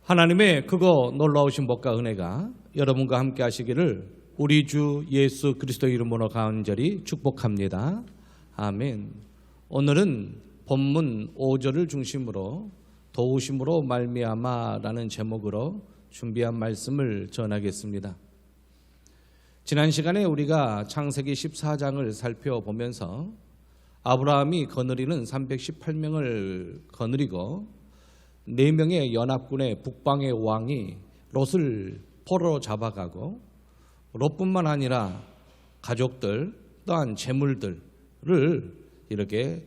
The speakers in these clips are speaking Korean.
하나님의 크고 놀라우신 복과 은혜가 여러분과 함께 하시기를 우리 주 예수 그리스도 이름으로 간절히 축복합니다. 아멘. 오늘은 본문 5절을 중심으로 도우심으로 말미암아라는 제목으로 준비한 말씀을 전하겠습니다. 지난 시간에 우리가 창세기 14장을 살펴보면서 아브라함이 거느리는 318명을 거느리고 4명의 연합군의 북방의 왕이 롯을 포로로 잡아가고 롯뿐만 아니라 가족들 또한 재물들을 이렇게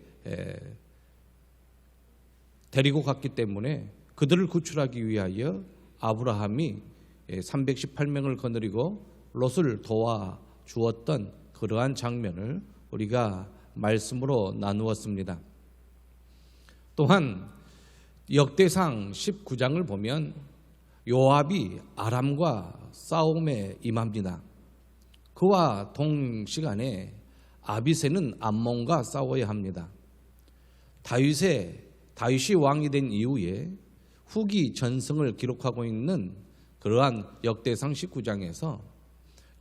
데리고 갔기 때문에 그들을 구출하기 위하여 아브라함이 318명을 거느리고 롯을 도와주었던 그러한 장면을 우리가 말씀으로 나누었습니다. 또한 역대상 19장을 보면 요압이 아람과 싸움에 임합니다. 그와 동시간에 아비새는 암몬과 싸워야 합니다. 다윗이 왕이 된 이후에 후기 전승을 기록하고 있는 그러한 역대상 19장에서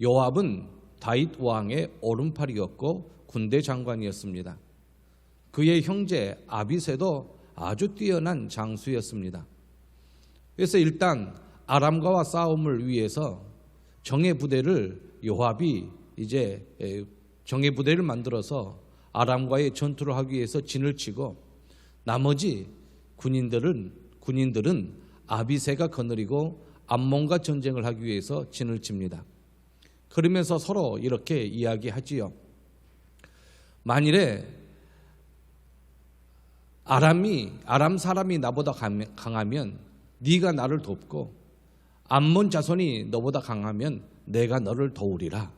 요압은 다윗 왕의 오른팔이었고 군대 장관이었습니다. 그의 형제 아비새도 아주 뛰어난 장수였습니다. 그래서 일단 아람과와 싸움을 위해서 정예부대를 요압이 이제 정예부대를 만들어서 아람과의 전투를 하기 위해서 진을 치고 나머지 군인들은 아비새가 거느리고 암몬과 전쟁을 하기 위해서 진을 칩니다. 그러면서 서로 이렇게 이야기하지요. 만일에 아람 사람이 나보다 강하면 네가 나를 돕고 암몬 자손이 너보다 강하면 내가 너를 도우리라.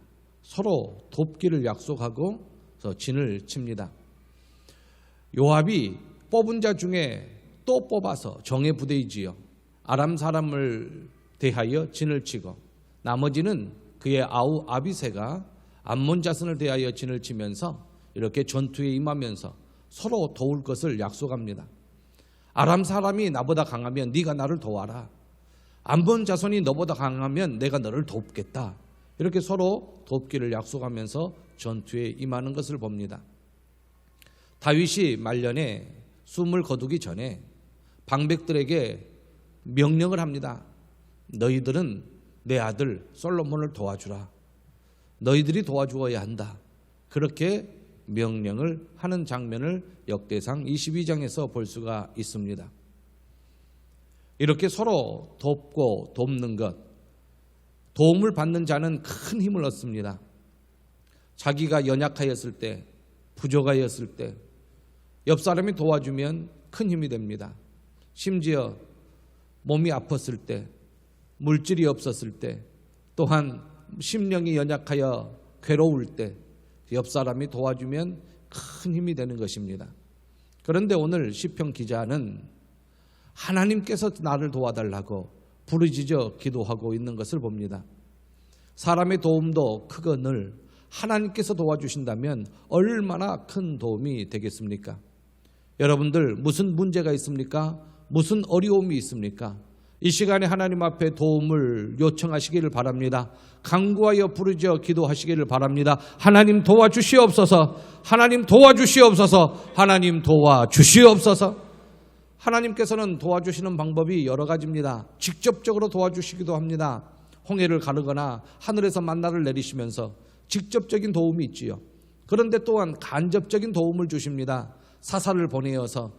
서로 돕기를 약속하고 진을 칩니다. 요압이 뽑은 자 중에 또 뽑아서 정예부대이지요. 아람 사람을 대하여 진을 치고 나머지는 그의 아우 아비새가 암몬 자손을 대하여 진을 치면서 이렇게 전투에 임하면서 서로 도울 것을 약속합니다. 아람 사람이 나보다 강하면 네가 나를 도와라. 암몬 자손이 너보다 강하면 내가 너를 돕겠다. 이렇게 서로 돕기를 약속하면서 전투에 임하는 것을 봅니다. 다윗이 말년에 숨을 거두기 전에 방백들에게 명령을 합니다. 너희들은 내 아들 솔로몬을 도와주라. 너희들이 도와주어야 한다. 그렇게 명령을 하는 장면을 역대상 22장에서 볼 수가 있습니다. 이렇게 서로 돕고 돕는 것, 도움을 받는 자는 큰 힘을 얻습니다. 자기가 연약하였을 때, 부족하였을 때 옆 사람이 도와주면 큰 힘이 됩니다. 심지어 몸이 아팠을 때, 물질이 없었을 때, 또한 심령이 연약하여 괴로울 때 옆 사람이 도와주면 큰 힘이 되는 것입니다. 그런데 오늘 시편 기자는 하나님께서 나를 도와달라고 부르짖어 기도하고 있는 것을 봅니다. 사람의 도움도 크거늘 하나님께서 도와주신다면 얼마나 큰 도움이 되겠습니까? 여러분들 무슨 문제가 있습니까? 무슨 어려움이 있습니까? 이 시간에 하나님 앞에 도움을 요청하시기를 바랍니다. 간구하여 부르짖어 기도하시기를 바랍니다. 하나님 도와주시옵소서. 하나님 도와주시옵소서. 하나님 도와주시옵소서. 하나님께서는 도와주시는 방법이 여러 가지입니다. 직접적으로 도와주시기도 합니다. 홍해를 가르거나 하늘에서 만나를 내리시면서 직접적인 도움이 있지요. 그런데 또한 간접적인 도움을 주십니다. 사사를 보내어서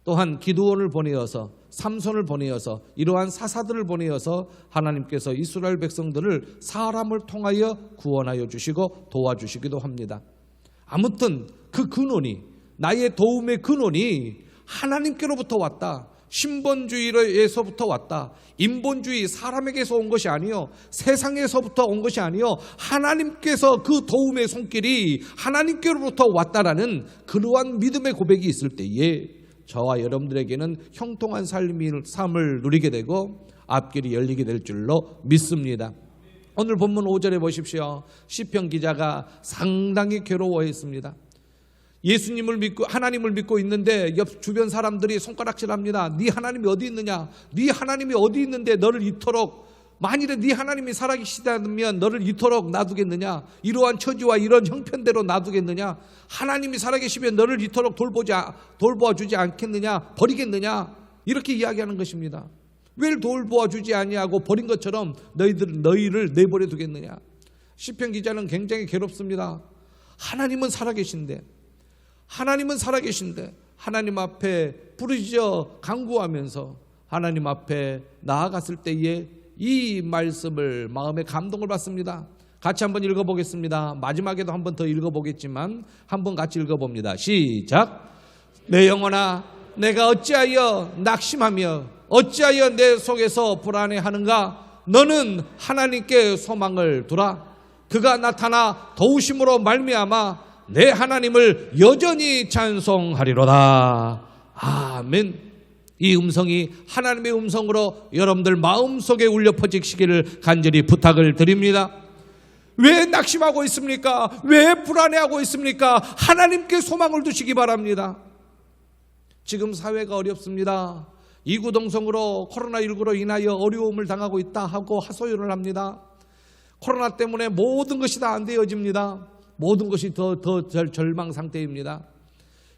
또한 기드온을 보내어서 삼손을 보내어서 이러한 사사들을 보내어서 하나님께서 이스라엘 백성들을 사람을 통하여 구원하여 주시고 도와주시기도 합니다. 아무튼 그 근원이, 나의 도움의 근원이 하나님께로부터 왔다. 신본주의에서부터 왔다. 인본주의, 사람에게서 온 것이 아니요, 세상에서부터 온 것이 아니요, 하나님께서 그 도움의 손길이 하나님께로부터 왔다라는 그러한 믿음의 고백이 있을 때에 저와 여러분들에게는 형통한 삶을 누리게 되고 앞길이 열리게 될 줄로 믿습니다. 오늘 본문 5절에 보십시오. 시편 기자가 상당히 괴로워했습니다. 예수님을 믿고 하나님을 믿고 있는데 옆 주변 사람들이 손가락질합니다. 네 하나님이 어디 있느냐? 네 하나님이 어디 있는데 너를 이토록, 만일에 네 하나님이 살아계시다면 너를 이토록 놔두겠느냐? 이러한 처지와 이런 형편대로 놔두겠느냐? 하나님이 살아계시면 너를 이토록 돌보아주지 않겠느냐? 버리겠느냐? 이렇게 이야기하는 것입니다. 왜 돌보아주지 아니하고 버린 것처럼 너희를 내버려 두겠느냐? 시편 기자는 굉장히 괴롭습니다. 하나님은 살아계신데 하나님 앞에 부르짖어 간구하면서 하나님 앞에 나아갔을 때에 이 말씀을 마음에 감동을 받습니다. 같이 한번 읽어보겠습니다. 마지막에도 한번 더 읽어보겠지만 한번 같이 읽어봅니다. 시작. 내 영혼아, 내가 어찌하여 낙심하며 어찌하여 내 속에서 불안해하는가? 너는 하나님께 소망을 두라. 그가 나타나 도우심으로 말미암아 내 하나님을 여전히 찬송하리로다. 아멘. 이 음성이 하나님의 음성으로 여러분들 마음속에 울려 퍼지시기를 간절히 부탁을 드립니다. 왜 낙심하고 있습니까? 왜 불안해하고 있습니까? 하나님께 소망을 두시기 바랍니다. 지금 사회가 어렵습니다. 이구동성으로 코로나19로 인하여 어려움을 당하고 있다 하고 하소연을 합니다. 코로나 때문에 모든 것이 다 안 되어집니다. 모든 것이 더 절망 상태입니다.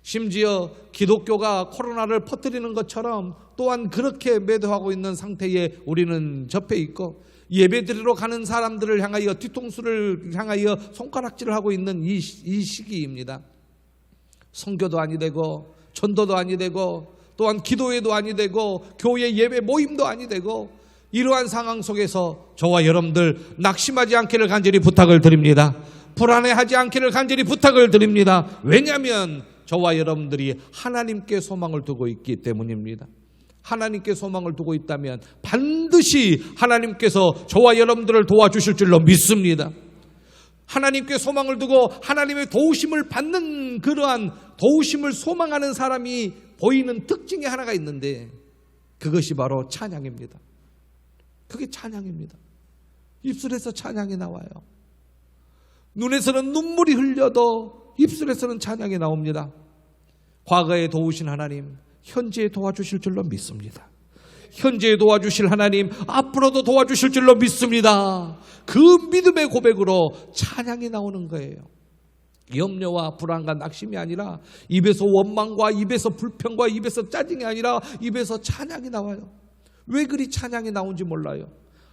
심지어 기독교가 코로나를 퍼뜨리는 것처럼 또한 그렇게 매도하고 있는 상태에 우리는 접해 있고, 예배드리러 가는 사람들을 향하여 뒤통수를 향하여 손가락질을 하고 있는 이 시기입니다. 선교도 아니 되고 전도도 아니 되고 또한 기도회도 아니 되고 교회 예배 모임도 아니 되고, 이러한 상황 속에서 저와 여러분들 낙심하지 않기를 간절히 부탁을 드립니다. 불안해하지 않기를 간절히 부탁을 드립니다. 왜냐하면 저와 여러분들이 하나님께 소망을 두고 있기 때문입니다. 하나님께 소망을 두고 있다면 반드시 하나님께서 저와 여러분들을 도와주실 줄로 믿습니다. 하나님께 소망을 두고 하나님의 도우심을 받는 그러한 도우심을 소망하는 사람이 보이는 특징이 하나가 있는데, 그것이 바로 찬양입니다. 그게 찬양입니다. 입술에서 찬양이 나와요. 눈에서는 눈물이 흘려도 입술에서는 찬양이 나옵니다. 과거에 도우신 하나님, 현재에 도와주실 줄로 믿습니다. 현재에 도와주실 하나님, 앞으로도 도와주실 줄로 믿습니다. 그 믿음의 고백으로 찬양이 나오는 거예요. 염려와 불안과 낙심이 아니라 입에서 원망과 입에서 불평과 입에서 짜증이 아니라 입에서 찬양이 나와요. 왜 그리 찬양이 나온지 몰라요.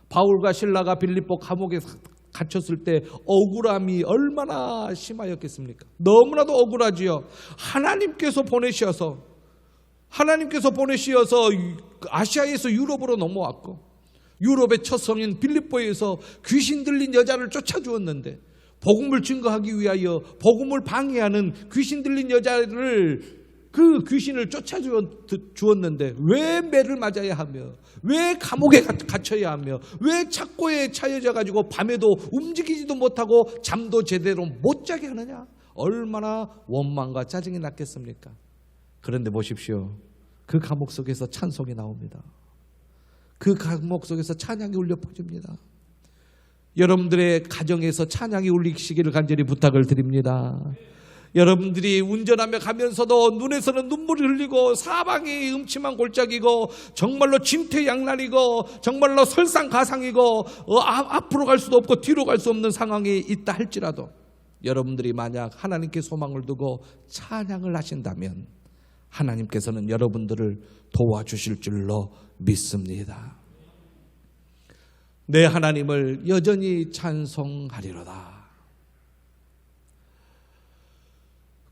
바울과 실라가 빌립보 감옥에 갇혔을 때 억울함이 얼마나 심하였겠습니까? 너무나도 억울하지요. 하나님께서 보내셔서 아시아에서 유럽으로 넘어왔고, 유럽의 첫 성인 빌립보에서 귀신 들린 여자를 쫓아주었는데, 복음을 증거하기 위하여 복음을 방해하는 귀신 들린 여자를, 그 귀신을 쫓아주었는데 왜 매를 맞아야 하며, 왜 감옥에 갇혀야 하며, 왜 착고에 차여져 가지고 밤에도 움직이지도 못하고 잠도 제대로 못 자게 하느냐? 얼마나 원망과 짜증이 났겠습니까? 그런데 보십시오. 그 감옥 속에서 찬송이 나옵니다. 그 감옥 속에서 찬양이 울려 퍼집니다. 여러분들의 가정에서 찬양이 울리시기를 간절히 부탁을 드립니다. 여러분들이 운전하며 가면서도 눈에서는 눈물이 흘리고 사방이 음침한 골짜기고 정말로 진퇴양난이고 정말로 설상가상이고 앞으로 갈 수도 없고 뒤로 갈 수 없는 상황이 있다 할지라도, 여러분들이 만약 하나님께 소망을 두고 찬양을 하신다면 하나님께서는 여러분들을 도와주실 줄로 믿습니다. 내 하나님을 여전히 찬송하리로다.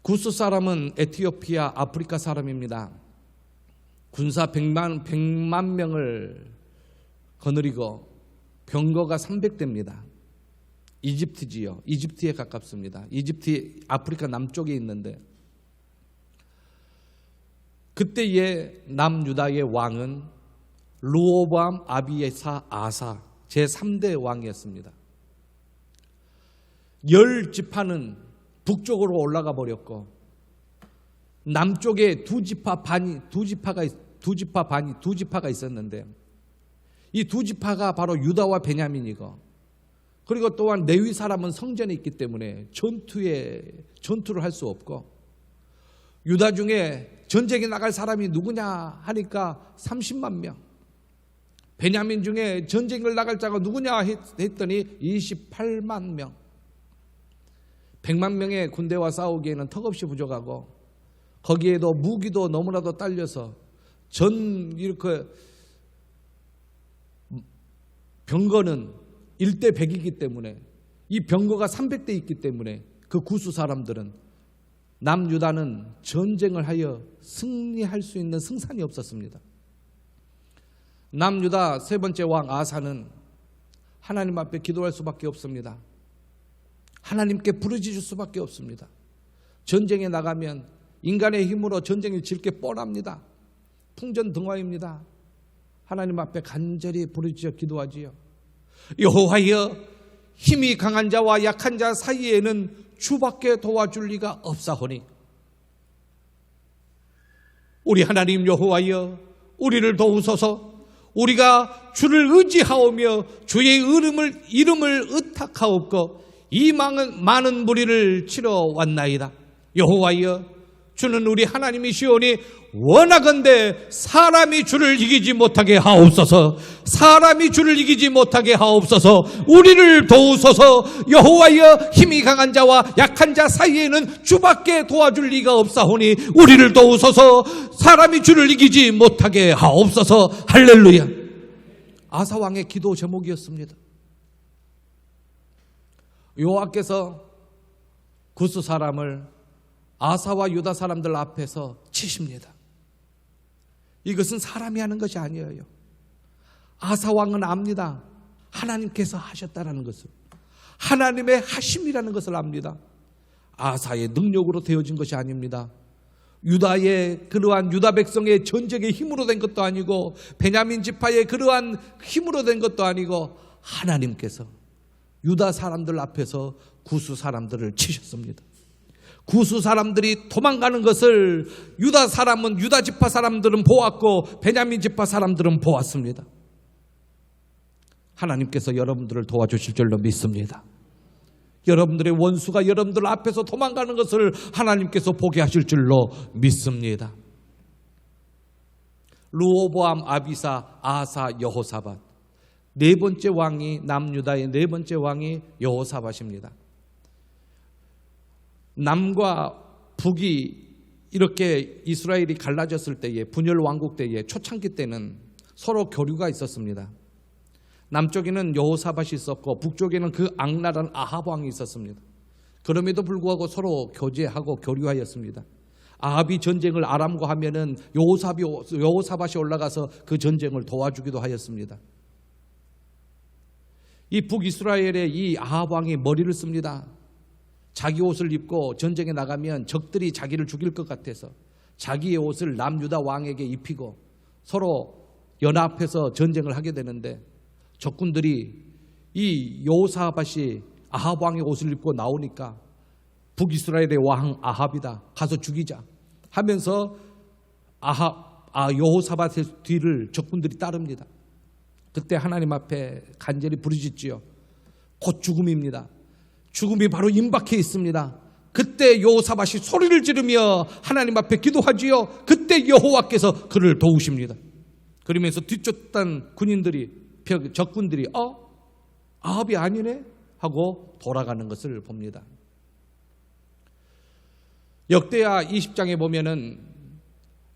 구스 사람은 에티오피아 아프리카 사람입니다. 군사 100만 명을 거느리고 병거가 300대입니다. 이집트지요. 이집트에 가깝습니다. 이집트 아프리카 남쪽에 있는데, 그때의 남유다의 왕은 르호보암 아비에사 아사 제3대 왕이었습니다. 10지파는 북쪽으로 올라가 버렸고, 남쪽에 두 지파가 있었는데, 이 두 지파가 바로 유다와 베냐민이고, 그리고 또한 레위 사람은 성전에 있기 때문에 전투를 할 수 없고, 유다 중에 전쟁에 나갈 사람이 누구냐 하니까 30만 명. 베냐민 중에 전쟁을 나갈 자가 누구냐 했더니 28만 명. 100만 명의 군대와 싸우기에는 턱없이 부족하고 거기에도 무기도 너무나도 딸려서 이렇게 병거는 1대 100이기 때문에 이 병거가 300대 있기 때문에 그 구수 사람들은 남유다는 전쟁을 하여 승리할 수 있는 승산이 없었습니다. 남유다 세 번째 왕 아사는 하나님 앞에 기도할 수밖에 없습니다. 하나님께 부르짖을 수밖에 없습니다. 전쟁에 나가면 인간의 힘으로 전쟁을 질 게 뻔합니다. 풍전등화입니다. 하나님 앞에 간절히 부르짖어 기도하지요. 여호와여, 힘이 강한 자와 약한 자 사이에는 주밖에 도와줄 리가 없사오니 우리 하나님 여호와여, 우리를 도우소서. 우리가 주를 의지하오며 주의 이름을 의탁하옵고 이 많은 무리를 치러 왔나이다. 여호와여, 주는 우리 하나님이시오니 원하건대 사람이 주를 이기지 못하게 하옵소서. 사람이 주를 이기지 못하게 하옵소서. 우리를 도우소서. 여호와여, 힘이 강한 자와 약한 자 사이에는 주밖에 도와줄 리가 없사오니 우리를 도우소서. 사람이 주를 이기지 못하게 하옵소서. 할렐루야. 아사 왕의 기도 제목이었습니다. 여호와께서 구스 사람을 아사와 유다 사람들 앞에서 치십니다. 이것은 사람이 하는 것이 아니에요. 아사 왕은 압니다. 하나님께서 하셨다는 것을, 하나님의 하심이라는 것을 압니다. 아사의 능력으로 되어진 것이 아닙니다. 유다의 그러한 유다 백성의 전쟁의 힘으로 된 것도 아니고 베냐민 지파의 그러한 힘으로 된 것도 아니고 하나님께서 유다 사람들 앞에서 구수 사람들을 치셨습니다. 구수 사람들이 도망가는 것을 유다 지파 사람들은 보았고 베냐민 지파 사람들은 보았습니다. 하나님께서 여러분들을 도와주실 줄로 믿습니다. 여러분들의 원수가 여러분들 앞에서 도망가는 것을 하나님께서 보게 하실 줄로 믿습니다. 르호보암, 아비사, 아사, 여호사밧, 네 번째 왕이, 남유다의 네 번째 왕이 여호사밧입니다. 남과 북이 이렇게 이스라엘이 갈라졌을 때에, 분열 왕국 때에, 초창기 때는 서로 교류가 있었습니다. 남쪽에는 여호사밧이 있었고 북쪽에는 그 악랄한 아합 왕이 있었습니다. 그럼에도 불구하고 서로 교제하고 교류하였습니다. 아합이 전쟁을 아람과 하면은 여호사밧이 올라가서 그 전쟁을 도와주기도 하였습니다. 이 북이스라엘의 이 아합 왕이 머리를 씁니다. 자기 옷을 입고 전쟁에 나가면 적들이 자기를 죽일 것 같아서 자기의 옷을 남유다 왕에게 입히고 서로 연합해서 전쟁을 하게 되는데, 적군들이 이 여호사밧이 아합 왕의 옷을 입고 나오니까 북이스라엘의 왕 아합이다, 가서 죽이자 하면서 여호사밧의 뒤를 적군들이 따릅니다. 그때 하나님 앞에 간절히 부르짖지요. 곧 죽음입니다. 죽음이 바로 임박해 있습니다. 그때 여호사밧이 소리를 지르며 하나님 앞에 기도하지요. 그때 여호와께서 그를 도우십니다. 그러면서 뒤쫓던 적군들이 아합이 아니네 하고 돌아가는 것을 봅니다. 역대하 20장에 보면은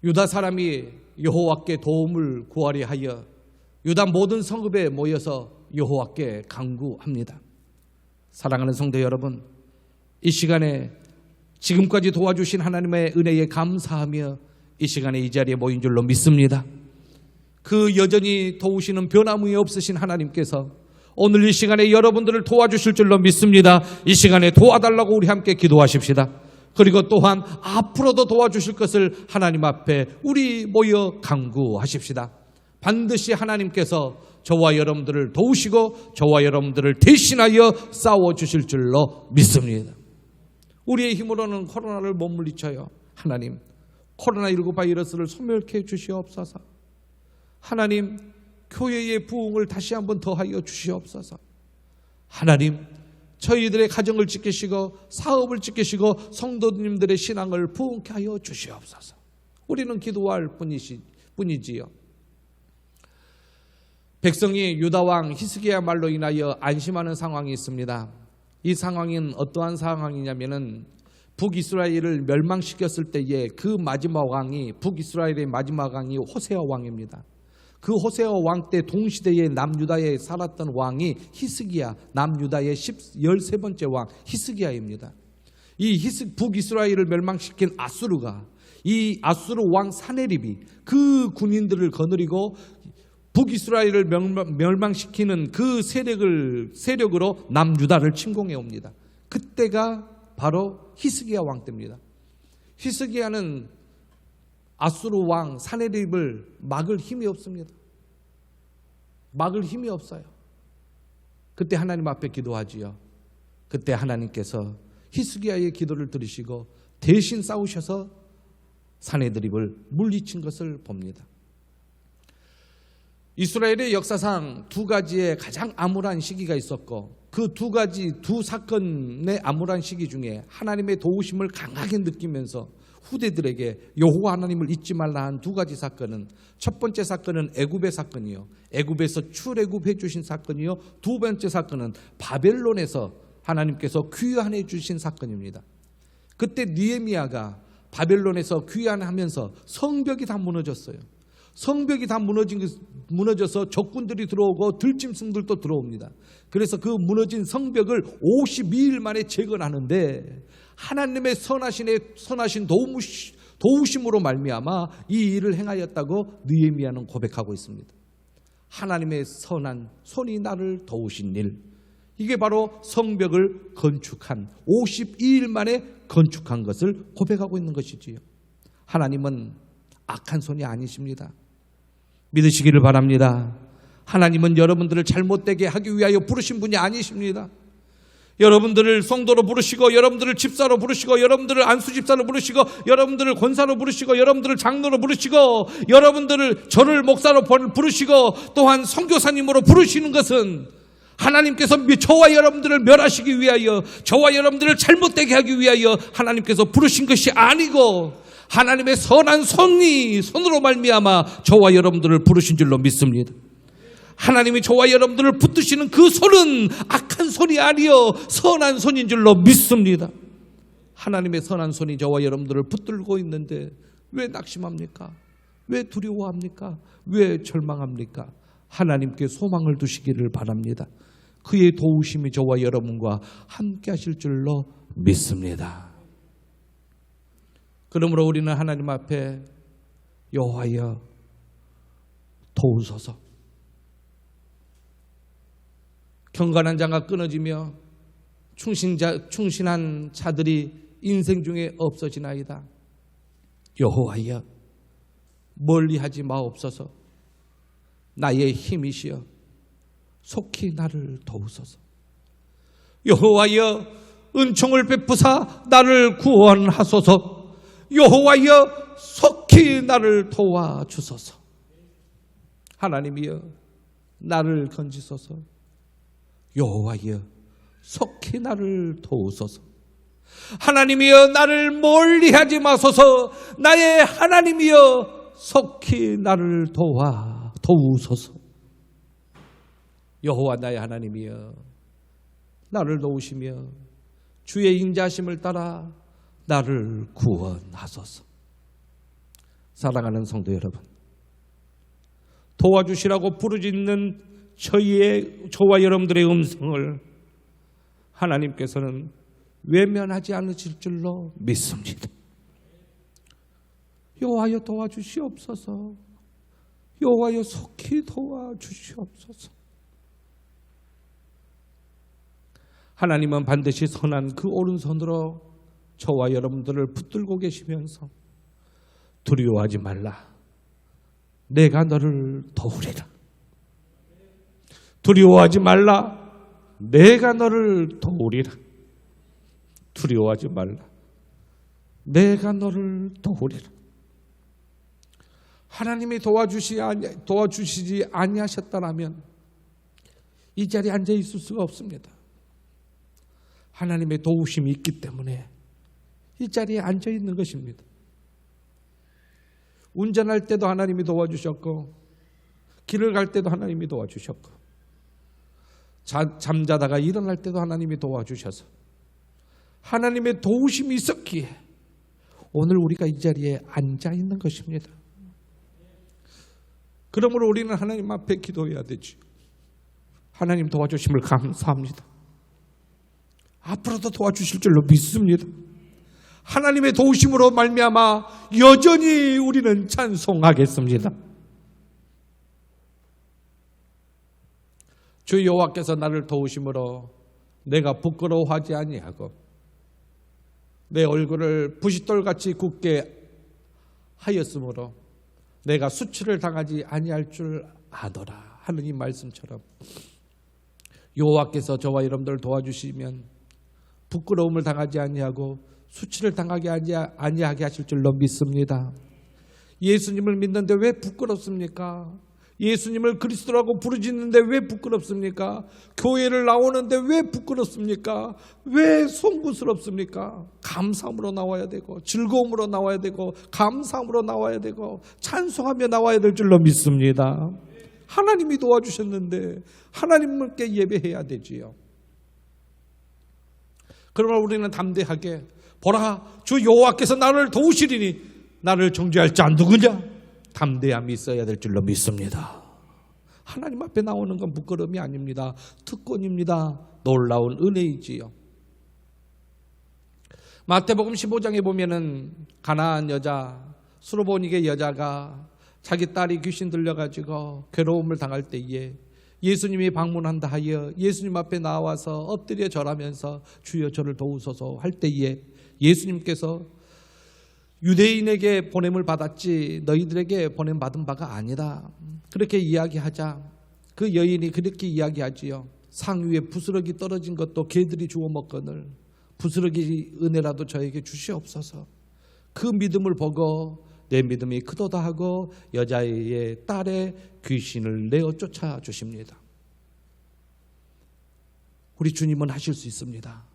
유다 사람이 여호와께 도움을 구하려 하여 유다 모든 성읍에 모여서 여호와께 간구합니다. 사랑하는 성도 여러분, 이 시간에 지금까지 도와주신 하나님의 은혜에 감사하며 이 시간에 이 자리에 모인 줄로 믿습니다. 그 여전히 도우시는 변함이 없으신 하나님께서 오늘 이 시간에 여러분들을 도와주실 줄로 믿습니다. 이 시간에 도와달라고 우리 함께 기도하십시다. 그리고 또한 앞으로도 도와주실 것을 하나님 앞에 우리 모여 간구하십시다. 반드시 하나님께서 저와 여러분들을 도우시고 저와 여러분들을 대신하여 싸워주실 줄로 믿습니다. 우리의 힘으로는 코로나를 못 물리쳐요. 하나님, 코로나19 바이러스를 소멸케 주시옵소서. 하나님, 교회의 부흥을 다시 한번 더하여 주시옵소서. 하나님, 저희들의 가정을 지키시고 사업을 지키시고 성도님들의 신앙을 부흥케 하여 주시옵소서. 우리는 기도할 뿐이지요. 백성이 유다왕 히스기야 말로 인하여 안심하는 상황이 있습니다. 이 상황은 어떠한 상황이냐면은 북이스라엘을 멸망시켰을 때에 그 마지막 왕이, 북이스라엘의 마지막 왕이 호세아 왕입니다. 그 호세아 왕 때 동시대에 남유다에 살았던 왕이 히스기야, 남유다의 13번째 왕 히스기야입니다. 이 북이스라엘을 멸망시킨 아수르가, 이 아수르 왕 사네립이 그 군인들을 거느리고 북이스라엘을 멸망시키는 그 세력으로 남유다를 침공해 옵니다. 그때가 바로 히스기야 왕 때입니다. 히스기야는 아수르 왕 사네립을 막을 힘이 없습니다. 막을 힘이 없어요. 그때 하나님 앞에 기도하지요. 그때 하나님께서 히스기야의 기도를 들으시고 대신 싸우셔서 사네립을 물리친 것을 봅니다. 이스라엘의 역사상 두 가지의 가장 암울한 시기가 있었고, 그 두 사건의 암울한 시기 중에 하나님의 도우심을 강하게 느끼면서 후대들에게 여호와 하나님을 잊지 말라 한 두 가지 사건은, 첫 번째 사건은 애굽의 사건이요, 애굽에서 출애굽해 주신 사건이요, 두 번째 사건은 바벨론에서 하나님께서 귀환해 주신 사건입니다. 그때 느헤미야가 바벨론에서 귀환하면서 성벽이 다 무너졌어요. 성벽이 다 무너져서 적군들이 들어오고 들짐승들도 들어옵니다. 그래서 그 무너진 성벽을 52일 만에 재건하는데 하나님의 선하신 도우심으로 말미암아 이 일을 행하였다고 느헤미야는 고백하고 있습니다. 하나님의 선한 손이 나를 도우신 일, 이게 바로 성벽을 건축한 52일 만에 건축한 것을 고백하고 있는 것이지요. 하나님은 악한 손이 아니십니다. 믿으시기를 바랍니다. 하나님은 여러분들을 잘못되게 하기 위하여 부르신 분이 아니십니다. 여러분들을 성도로 부르시고, 여러분들을 집사로 부르시고, 여러분들을 안수집사로 부르시고, 여러분들을 권사로 부르시고, 여러분들을 장로로 부르시고, 여러분들을 저를 목사로 부르시고, 또한 선교사님으로 부르시는 것은 하나님께서 저와 여러분들을 멸하시기 위하여, 저와 여러분들을 잘못되게 하기 위하여 하나님께서 부르신 것이 아니고 하나님의 선한 손으로 말미암아 저와 여러분들을 부르신 줄로 믿습니다. 하나님이 저와 여러분들을 붙드시는 그 손은 악한 손이 아니요 선한 손인 줄로 믿습니다. 하나님의 선한 손이 저와 여러분들을 붙들고 있는데 왜 낙심합니까? 왜 두려워합니까? 왜 절망합니까? 하나님께 소망을 두시기를 바랍니다. 그의 도우심이 저와 여러분과 함께 하실 줄로 믿습니다. 그러므로 우리는 하나님 앞에 여호와여 도우소서. 경건한 자가 끊어지며 충신한 자들이 인생 중에 없어지나이다. 여호와여 멀리하지 마옵소서. 나의 힘이시여 속히 나를 도우소서. 여호와여 은총을 베푸사 나를 구원하소서. 여호와여 속히 나를 도와주소서. 하나님이여 나를 건지소서. 여호와여 속히 나를 도우소서. 하나님이여 나를 멀리하지 마소서. 나의 하나님이여 속히 나를 도우소서. 여호와 나의 하나님이여 나를 도우시며 주의 인자하심을 따라 나를 구원하소서. 사랑하는 성도 여러분, 도와주시라고 부르짖는 저와 여러분들의 음성을 하나님께서는 외면하지 않으실 줄로 믿습니다. 여호와여 도와주시옵소서. 여호와여 속히 도와주시옵소서. 하나님은 반드시 선한 그 오른손으로 저와 여러분들을 붙들고 계시면서 두려워하지 말라. 내가 너를 도우리라. 두려워하지 말라. 내가 너를 도우리라. 두려워하지 말라. 내가 너를 도우리라. 하나님이 도와주시지 아니하셨다면 이 자리에 앉아 있을 수가 없습니다. 하나님의 도우심이 있기 때문에 이 자리에 앉아 있는 것입니다. 운전할 때도 하나님이 도와주셨고, 길을 갈 때도 하나님이 도와주셨고, 잠자다가 일어날 때도 하나님이 도와주셔서 하나님의 도우심이 있었기에 오늘 우리가 이 자리에 앉아 있는 것입니다. 그러므로 우리는 하나님 앞에 기도해야 되죠. 하나님 도와주심을 감사합니다. 앞으로도 도와주실 줄로 믿습니다. 하나님의 도우심으로 말미암아 여전히 우리는 찬송하겠습니다. 주 여호와께서 나를 도우심으로 내가 부끄러워하지 아니하고 내 얼굴을 부싯돌같이 굳게 하였으므로 내가 수치를 당하지 아니할 줄 아노라 하는 이 말씀처럼 여호와께서 저와 여러분들을 도와주시면 부끄러움을 당하지 아니하고 수치를 당하게 아니하게 하실 줄로 믿습니다. 예수님을 믿는데 왜 부끄럽습니까? 예수님을 그리스도라고 부르짖는데 왜 부끄럽습니까? 교회를 나오는데 왜 부끄럽습니까? 왜 송구스럽습니까? 감사함으로 나와야 되고 즐거움으로 나와야 되고 감사함으로 나와야 되고 찬송하며 나와야 될 줄로 믿습니다. 하나님이 도와주셨는데 하나님께 예배해야 되지요. 그러나 우리는 담대하게 보라, 주 여호와께서 나를 도우시리니 나를 정죄할 자 누구냐? 담대함이 있어야 될 줄로 믿습니다. 하나님 앞에 나오는 건 부끄러움이 아닙니다. 특권입니다. 놀라운 은혜이지요. 마태복음 15장에 보면은 가나안 여자, 수르보니게 여자가 자기 딸이 귀신 들려가지고 괴로움을 당할 때에 예수님이 방문한다 하여 예수님 앞에 나와서 엎드려 절하면서 주여 저를 도우소서 할 때에 예수님께서 유대인에게 보냄을 받았지 너희들에게 보냄 받은 바가 아니다. 그렇게 이야기하자 그 여인이 그렇게 이야기하지요. 상 위에 부스러기 떨어진 것도 개들이 주워 먹거늘 부스러기 은혜라도 저에게 주시옵소서. 그 믿음을 보고 내 믿음이 크도다 하고 여자의 딸의 귀신을 내어 쫓아 주십니다. 우리 주님은 하실 수 있습니다.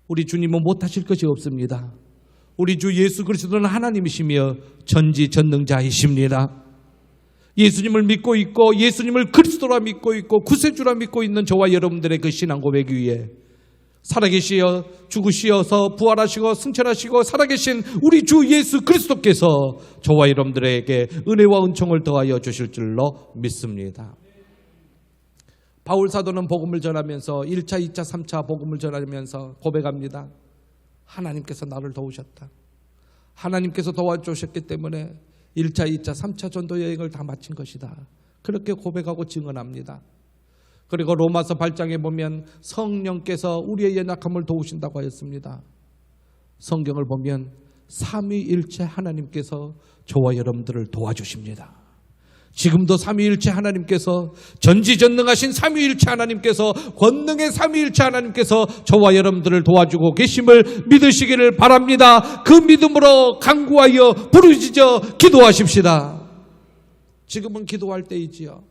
우리 주님은 못하실 것이 없습니다. 우리 주 예수 그리스도는 하나님이시며 전지전능자이십니다. 예수님을 믿고 있고 예수님을 그리스도라 믿고 있고 구세주라 믿고 있는 저와 여러분들의 그 신앙 고백 위에 살아계시어 죽으시어서 부활하시고 승천하시고 살아계신 우리 주 예수 그리스도께서 저와 여러분들에게 은혜와 은총을 더하여 주실 줄로 믿습니다. 바울 사도는 복음을 전하면서 1차, 2차, 3차 복음을 전하면서 고백합니다. 하나님께서 나를 도우셨다. 하나님께서 도와주셨기 때문에 1차, 2차, 3차 전도 여행을 다 마친 것이다. 그렇게 고백하고 증언합니다. 그리고 로마서 8장에 보면 성령께서 우리의 연약함을 도우신다고 하였습니다. 성경을 보면 삼위일체 하나님께서 저와 여러분들을 도와주십니다. 지금도 삼위일체 하나님께서 전지전능하신 삼위일체 하나님께서 권능의 삼위일체 하나님께서 저와 여러분들을 도와주고 계심을 믿으시기를 바랍니다. 그 믿음으로 간구하여 부르짖어 기도하십시다. 지금은 기도할 때이지요.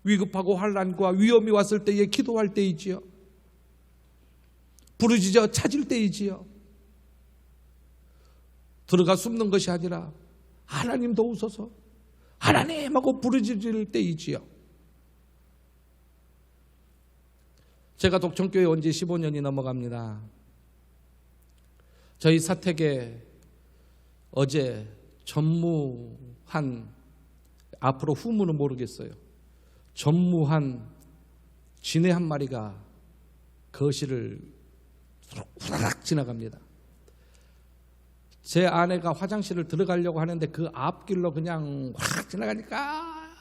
위급하고 환난과 위험이 왔을 때에 기도할 때이지요. 부르짖어 찾을 때이지요. 들어가 숨는 것이 아니라 하나님 도우소서 하나님 하고 부르짖을 때이지요. 제가 독천교회 온 지 15년이 넘어갑니다. 저희 사택에 어제 전무한, 앞으로 후문은 모르겠어요, 전무한 쥐네 한 마리가 거실을 후다닥 지나갑니다. 제 아내가 화장실을 들어가려고 하는데 그 앞길로 그냥 확 지나가니까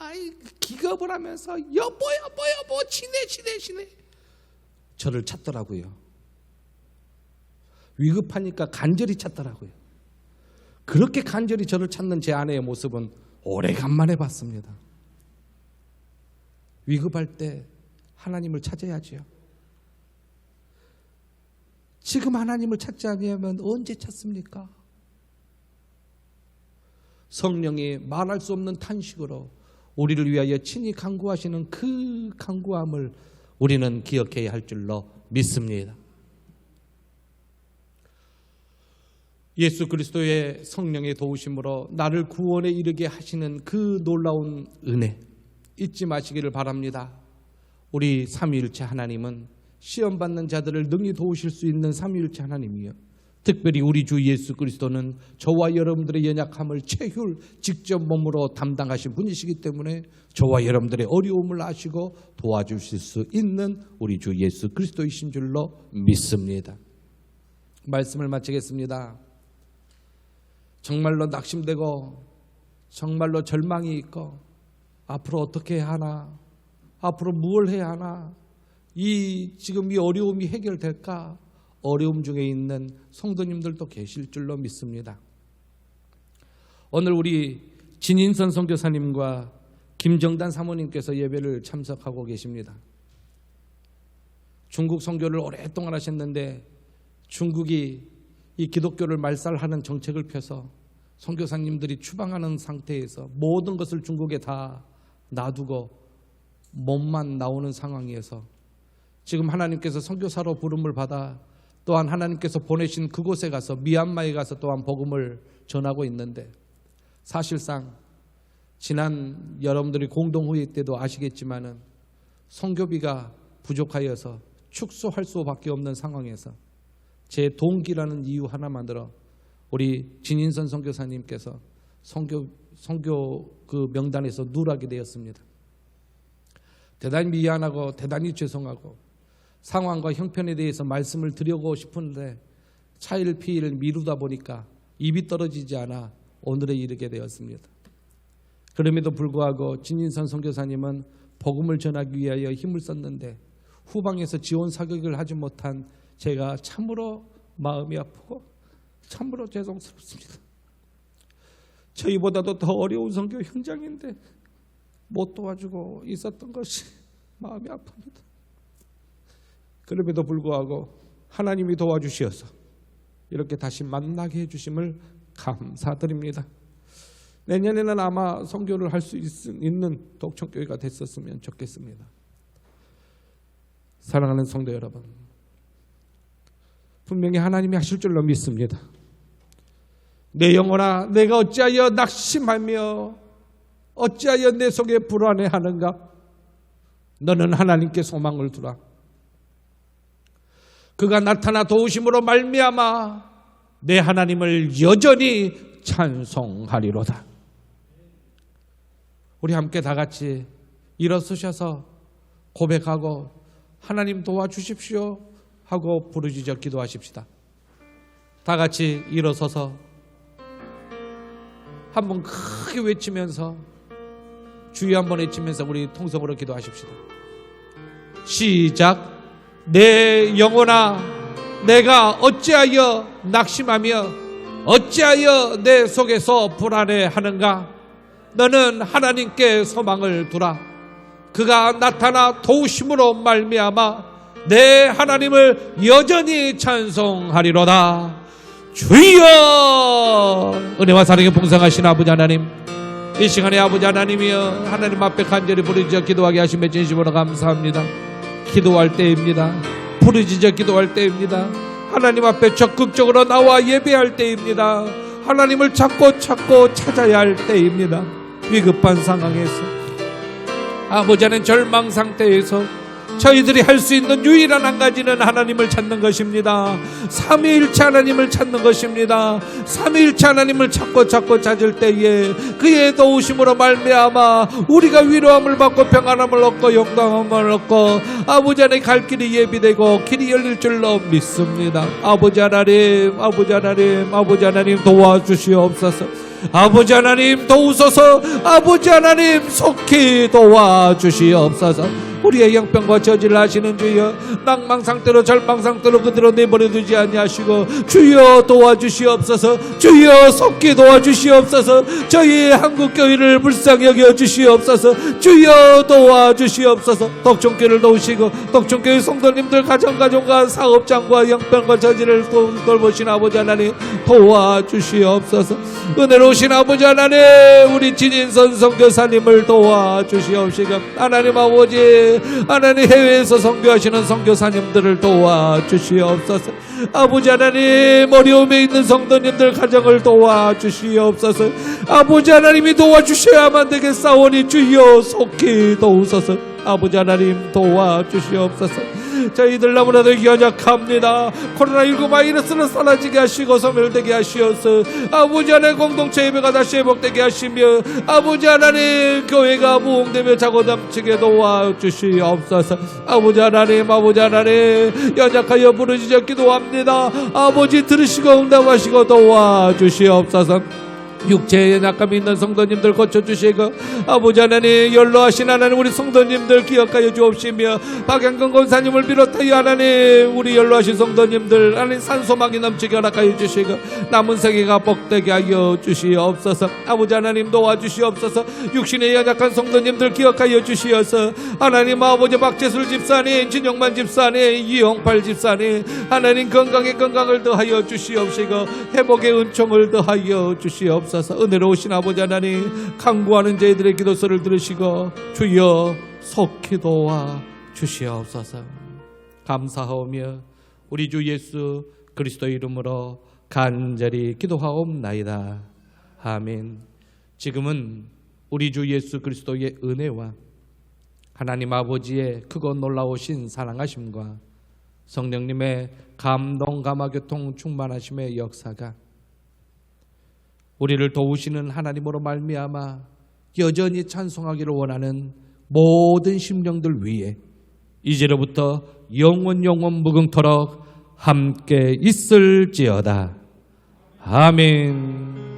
기겁을 하면서 여보 쥐네 저를 찾더라고요. 위급하니까 간절히 찾더라고요. 그렇게 간절히 저를 찾는 제 아내의 모습은 오래간만에 봤습니다. 위급할 때 하나님을 찾아야지요. 지금 하나님을 찾지 않으면 언제 찾습니까? 성령이 말할 수 없는 탄식으로 우리를 위하여 친히 간구하시는 그 간구함을 우리는 기억해야 할 줄로 믿습니다. 예수 그리스도의 성령의 도우심으로 나를 구원에 이르게 하시는 그 놀라운 은혜 잊지 마시기를 바랍니다. 우리 삼위일체 하나님은 시험받는 자들을 능히 도우실 수 있는 삼위일체 하나님이요, 특별히 우리 주 예수 그리스도는 저와 여러분들의 연약함을 채휼 직접 몸으로 담당하신 분이시기 때문에 저와 여러분들의 어려움을 아시고 도와주실 수 있는 우리 주 예수 그리스도이신 줄로 믿습니다. 말씀을 마치겠습니다. 정말로 낙심되고 정말로 절망이 있고 앞으로 어떻게 해야 하나, 앞으로 무엇을 해야 하나, 지금 이 어려움이 해결될까, 어려움 중에 있는 성도님들도 계실 줄로 믿습니다. 오늘 우리 진인선 선교사님과 김정단 사모님께서 예배를 참석하고 계십니다. 중국 선교를 오랫동안 하셨는데 중국이 이 기독교를 말살하는 정책을 펴서 선교사님들이 추방하는 상태에서 모든 것을 중국에 다 놔두고 몸만 나오는 상황이어서 지금 하나님께서 선교사로 부름을 받아 또한 하나님께서 보내신 그곳에 가서 미얀마에 가서 또한 복음을 전하고 있는데, 사실상 지난 여러분들이 공동회의 때도 아시겠지만은 선교비가 부족하여서 축소할 수밖에 없는 상황에서 제 동기라는 이유 하나만 들어 우리 진인선 선교사님께서 선교 그 명단에서 누락이 되었습니다. 대단히 미안하고 대단히 죄송하고 상황과 형편에 대해서 말씀을 드리고 싶은데 차일피일 미루다 보니까 입이 떨어지지 않아 오늘에 이르게 되었습니다. 그럼에도 불구하고 진인선 선교사님은 복음을 전하기 위하여 힘을 썼는데 후방에서 지원 사격을 하지 못한 제가 참으로 마음이 아프고 참으로 죄송스럽습니다. 저희보다도 더 어려운 선교 현장인데 못 도와주고 있었던 것이 마음이 아픕니다. 그럼에도 불구하고 하나님이 도와주시어서 이렇게 다시 만나게 해주심을 감사드립니다. 내년에는 아마 선교를 할 수 있는 독촉교회가 됐었으면 좋겠습니다. 사랑하는 성도 여러분, 분명히 하나님이 하실 줄로 믿습니다. 내 영혼아, 내가 어찌하여 낙심하며 어찌하여 내 속에 불안해하는가? 너는 하나님께 소망을 두라. 그가 나타나 도우심으로 말미암아 내 하나님을 여전히 찬송하리로다. 우리 함께 다 같이 일어서셔서 고백하고 하나님 도와주십시오 하고 부르짖어 기도하십시다. 다 같이 일어서서 한번 크게 외치면서 주여 한번 외치면서 우리 통성으로 기도하십시다. 시작. 내 영혼아, 내가 어찌하여 낙심하며 어찌하여 내 속에서 불안해하는가? 너는 하나님께 소망을 두라. 그가 나타나 도우심으로 말미암아 내 하나님을 여전히 찬송하리로다. 주여! 은혜와 사랑에 풍성하신 아버지 하나님, 이 시간에 아버지 하나님이여 하나님 앞에 간절히 부르짖어 기도하게 하심에 진심으로 감사합니다. 기도할 때입니다. 부르짖어 기도할 때입니다. 하나님 앞에 적극적으로 나와 예배할 때입니다. 하나님을 찾고 찾아야 할 때입니다. 위급한 상황에서, 아버지 하나님 절망 상태에서 저희들이 할 수 있는 유일한 한 가지는 하나님을 찾는 것입니다. 삼위일체 하나님을 찾는 것입니다. 삼위일체 하나님을 찾고 찾을 때에 그의 도우심으로 말미암아 우리가 위로함을 받고 평안함을 얻고 영광함을 얻고 아버지 하나님 갈 길이 예비되고 길이 열릴 줄로 믿습니다. 아버지 하나님, 아버지 하나님, 아버지 하나님 도와주시옵소서. 아버지 하나님 도우소서. 아버지 하나님 속히 도와주시옵소서. 우리의 형편과 저지를 하시는 주여, 낭망상태로 절망상태로 그대로 내버려두지 아니하시고 주여 도와주시옵소서. 주여 속히 도와주시옵소서. 저희 한국교회를 불쌍히 여겨주시옵소서. 주여 도와주시옵소서. 독촌교회를 도우시고 독촌교회 성도님들 가정과 사업장과 형편과 저지를 돌보신 아버지 하나님 도와주시옵소서. 은혜로우신 아버지 하나님, 우리 진인선 선교사님을 도와주시옵시고 하나님 아버지 하나님 해외에서 선교하시는 선교사님들을 도와주시옵소서. 아버지 하나님 어려움에 있는 성도님들 가정을 도와주시옵소서. 아버지 하나님이 도와주셔야만 되겠사오니 주여 속히 도우소서. 아버지 하나님 도와주시옵소서. 저희들 너무나도 연약합니다. 코로나19 바이러스는 사라지게 하시고 소멸되게 하시옵소서. 아버지 하나님 공동체 예배가 다시 회복되게 하시며 아버지 하나님 교회가 부흥되며 자고 넘치게 도와주시옵소서. 아버지 하나님 연약하여 부르짖어 기도합니다. 아버지 들으시고 응답하시고 도와주시옵소서. 육체에 연약함이 있는 성도님들 고쳐주시고 아버지 하나님 연로하신 하나님 우리 성도님들 기억하여 주옵시며 박양근 권사님을 비롯하여 하나님 우리 연로하신 성도님들 하나님 산소막이 넘치게 허락하여 주시고 남은 세계가 복되게 하여 주시옵소서. 아버지 하나님 도와주시옵소서. 육신에 연약한 성도님들 기억하여 주시어서 하나님 아버지 박재술 집사님 진영만 집사님 이용팔 집사님 하나님 건강에 건강을 더하여 주시옵시고 회복의 은총을 더하여 주시옵소서. 은혜로우신 아버지 하나님 간구하는 저희들의 기도소를 들으시고 주여 속히 도와 주시옵소서. 감사하오며 우리 주 예수 그리스도 이름으로 간절히 기도하옵나이다. 아멘. 지금은 우리 주 예수 그리스도의 은혜와 하나님 아버지의 크고 놀라우신 사랑하심과 성령님의 감동 감화교통 충만하심의 역사가 우리를 도우시는 하나님으로 말미암아 여전히 찬송하기를 원하는 모든 심령들 위에 이제로부터 영원 무궁토록 함께 있을지어다. 아멘.